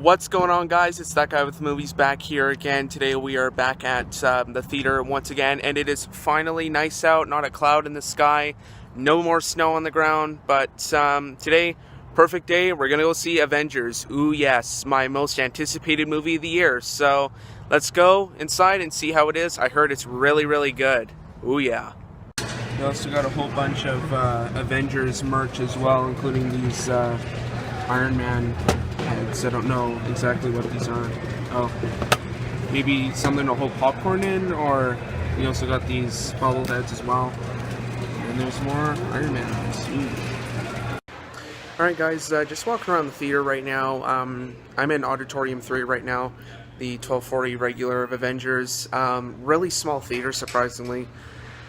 What's going on, guys? It's that guy with movies back here again. Today we are back at the theater once again, and it is finally nice out, not a cloud in the sky, no more snow on the ground, but today, perfect day, we're gonna go see Avengers. Ooh yes, my most anticipated movie of the year. So let's go inside and see how it is. I heard it's really good. Ooh yeah. We also got a whole bunch of Avengers merch as well, including these Iron Man heads. I don't know exactly what these are. Oh, maybe something to hold popcorn in, or we also got these bubble heads as well. And there's more Iron Man heads. Alright guys, just walking around the theater right now. I'm in Auditorium 3 right now, the 1240 regular of Avengers. Really small theater, surprisingly.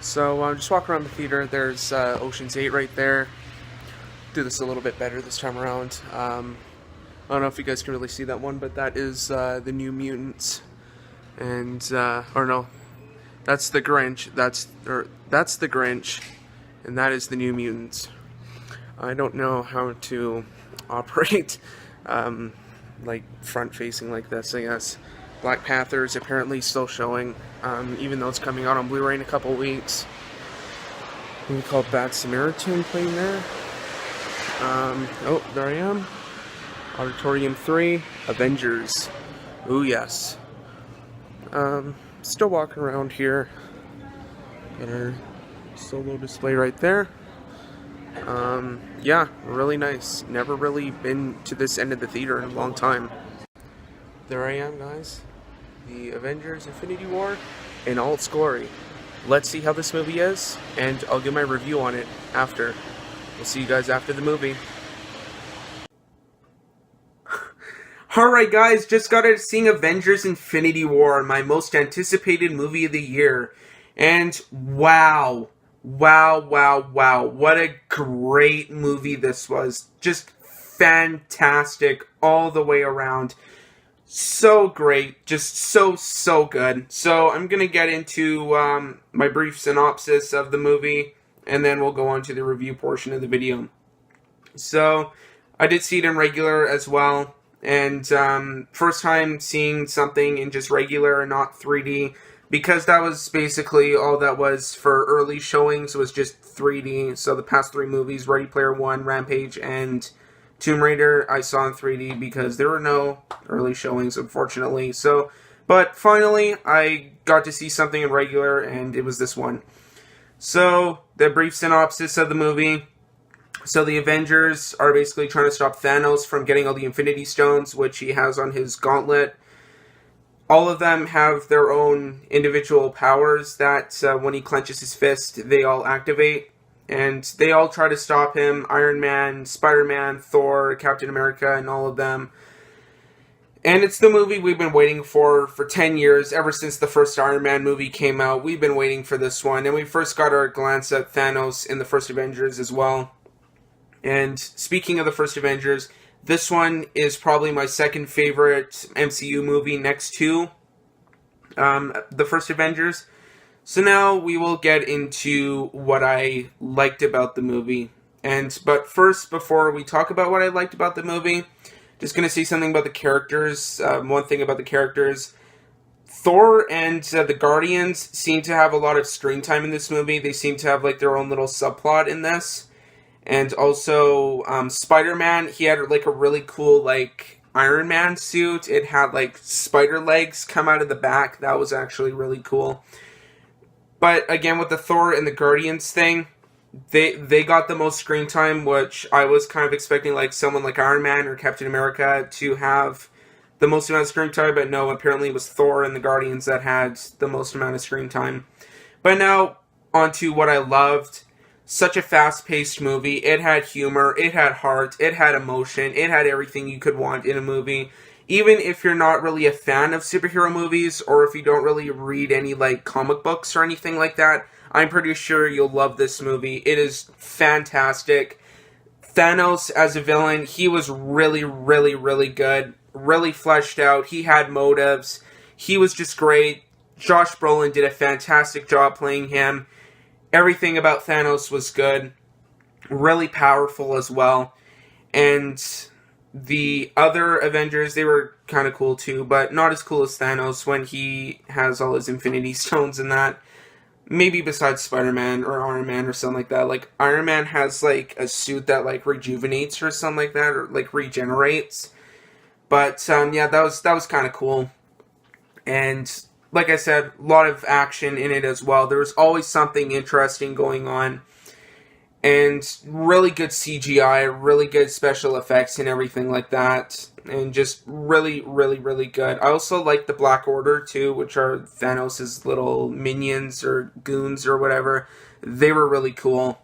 So just walk around the theater. There's Ocean's 8 right there. Do this a little bit better this time around. I don't know if you guys can really see that one, but that is the New Mutants, and or no, that's the Grinch. That's the Grinch, and that is the New Mutants. I don't know how to operate like front facing like this, I guess. Black Panther's apparently still showing, even though it's coming out on Blu-ray in a couple weeks. We call Bad Samaritan playing there. Oh, there I am. Auditorium 3, Avengers. Ooh yes. Still walking around here. Got our solo display right there. Yeah, really nice. Never really been to this end of the theater in a long time. There I am, guys. The Avengers Infinity War in all its glory. Let's see how this movie is, and I'll give my review on it after. We'll see you guys after the movie. Alright guys, just got out of seeing Avengers Infinity War, my most anticipated movie of the year. And wow, what a great movie this was. Just fantastic all the way around. So great, just so good. So I'm going to get into my brief synopsis of the movie, and then we'll go on to the review portion of the video. So I did see it in regular as well, and first time seeing something in just regular and not 3D, because that was basically all that was for early showings, was just 3D. So the past three movies, Ready Player One, Rampage, and Tomb Raider, I saw in 3D because there were no early showings, unfortunately. So, but finally, I got to see something in regular, and it was this one. So, the brief synopsis of the movie. So, the Avengers are basically trying to stop Thanos from getting all the Infinity Stones, which he has on his gauntlet. All of them have their own individual powers that, when he clenches his fist, they all activate. And they all try to stop him. Iron Man, Spider-Man, Thor, Captain America, and all of them. And it's the movie we've been waiting for 10 years. Ever since the first Iron Man movie came out, we've been waiting for this one. And we first got our glance at Thanos in the first Avengers as well. And speaking of the first Avengers, this one is probably my second favorite MCU movie next to the first Avengers. So now we will get into what I liked about the movie. But first, before we talk about what I liked about the movie, just going to say something about the characters. One thing about the characters. Thor and the Guardians seem to have a lot of screen time in this movie. They seem to have like their own little subplot in this. And also, Spider-Man, he had like a really cool like Iron Man suit. It had like spider legs come out of the back. That was actually really cool. But again, with the Thor and the Guardians thing, they got the most screen time, which I was kind of expecting like someone like Iron Man or Captain America to have the most amount of screen time, but no, apparently it was Thor and the Guardians that had the most amount of screen time. But now, on to what I loved. Such a fast-paced movie. It had humor, it had heart, it had emotion, it had everything you could want in a movie. Even if you're not really a fan of superhero movies, or if you don't really read any, like, comic books or anything like that, I'm pretty sure you'll love this movie. It is fantastic. Thanos as a villain, he was really good. Really fleshed out. He had motives. He was just great. Josh Brolin did a fantastic job playing him. Everything about Thanos was good. Really powerful as well. And the other Avengers, they were kind of cool too, but not as cool as Thanos when he has all his Infinity Stones and that. Maybe besides Spider-Man or Iron Man or something like that. Like, Iron Man has, like, a suit that, like, rejuvenates or something like that, or, like, regenerates. But, yeah, that was kind of cool. And, like I said, a lot of action in it as well. There was always something interesting going on. And really good CGI, really good special effects and everything like that. And just really, really, really good. I also like the Black Order, too, which are Thanos' little minions or goons or whatever. They were really cool.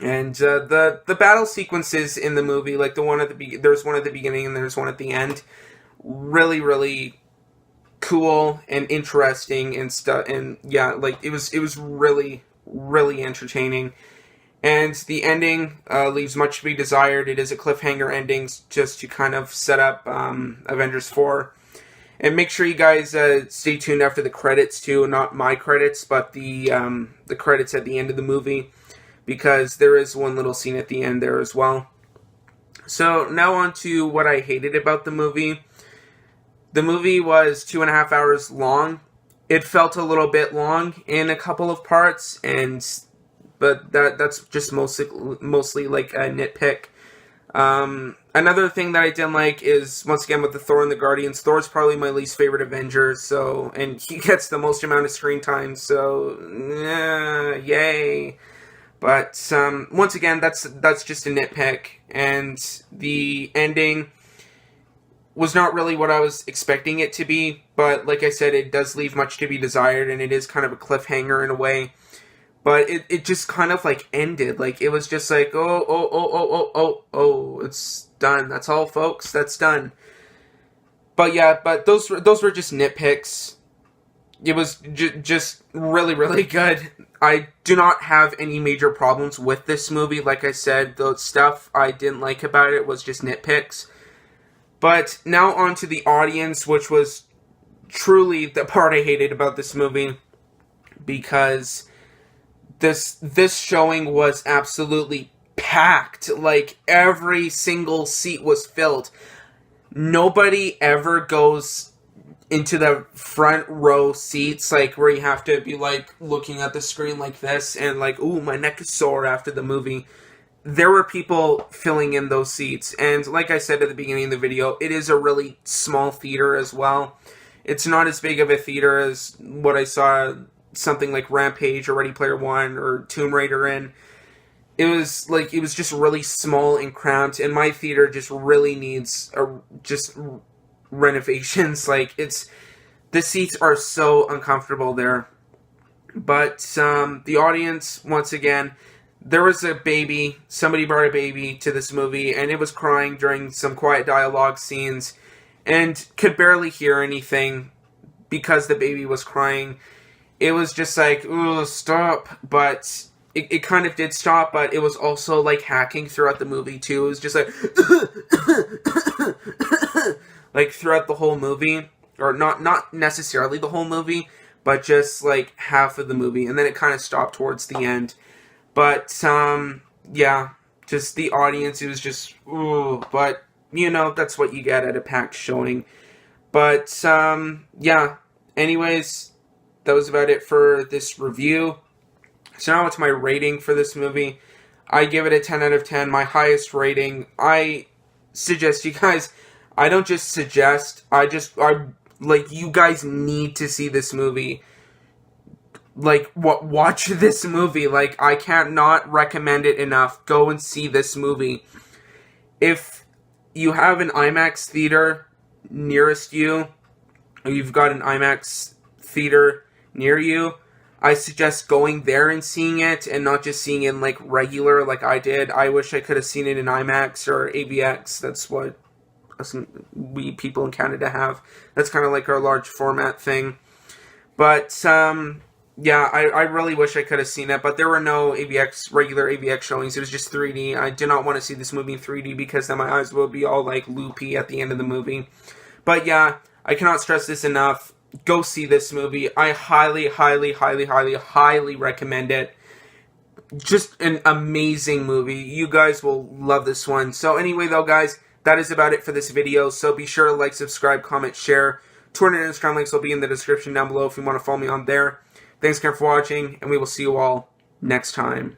And the battle sequences in the movie, like the one at the there's one at the beginning and there's one at the end, really, really cool and interesting and stuff. And yeah, like it was really, really entertaining. And the ending leaves much to be desired. It is a cliffhanger ending just to kind of set up Avengers 4. And make sure you guys stay tuned after the credits too. Not my credits, but the credits at the end of the movie. Because there is one little scene at the end there as well. So now on to what I hated about the movie. The movie was 2.5 hours long. It felt a little bit long in a couple of parts, but that's just mostly like a nitpick. Another thing that I didn't like is, once again, with the Thor and the Guardians. Thor's probably my least favorite Avenger, and he gets the most amount of screen time, so yay. But once again, that's just a nitpick, and the ending was not really what I was expecting it to be. But like I said, it does leave much to be desired, and it is kind of a cliffhanger in a way. But it just kind of, like, ended. Like, it was just like, it's done. That's all, folks. That's done. But yeah, those were just nitpicks. It was just really, really good. I do not have any major problems with this movie. Like I said, the stuff I didn't like about it was just nitpicks. But now on to the audience, which was truly the part I hated about this movie. Because this showing was absolutely packed. Like, every single seat was filled. Nobody ever goes into the front row seats, like, where you have to be, like, looking at the screen like this, and, like, ooh, my neck is sore after the movie. There were people filling in those seats, and like I said at the beginning of the video, it is a really small theater as well. It's not as big of a theater as what I saw something like Rampage or Ready Player One or Tomb Raider in. It was just really small and cramped, and my theater just really needs just renovations. Like, the seats are so uncomfortable there. But the audience, once again, there was a baby. Somebody brought a baby to this movie, and it was crying during some quiet dialogue scenes, and could barely hear anything because the baby was crying. It was just like, ooh, stop. But it kind of did stop, but it was also, like, hacking throughout the movie, too. It was just like, like, throughout the whole movie. Or not necessarily the whole movie, but just, like, half of the movie. And then it kind of stopped towards the end. But, yeah, just the audience, it was just, ooh. But, you know, that's what you get at a packed showing. But, yeah. Anyways, that was about it for this review. So now it's my rating for this movie. I give it a 10 out of 10, my highest rating. I suggest you guys, I don't just suggest, like, you guys need to see this movie. Like, watch this movie. Like, I can't not recommend it enough. Go and see this movie. If you have an IMAX theater nearest you, or you've got an IMAX theater near you, I suggest going there and seeing it, and not just seeing it in, like, regular, like I did. I wish I could have seen it in IMAX or AVX. That's what we people in Canada have. That's kind of like our large format thing. But, yeah, I really wish I could have seen it, but there were no regular AVX showings. It was just 3D. I did not want to see this movie in 3D because then my eyes will be all, like, loopy at the end of the movie. But, yeah, I cannot stress this enough. Go see this movie. I highly, highly, highly, highly, highly recommend it. Just an amazing movie. You guys will love this one. So anyway, though, guys, that is about it for this video. So be sure to like, subscribe, comment, share. Twitter and Instagram links will be in the description down below if you want to follow me on there. Thanks again for watching, and we will see you all next time.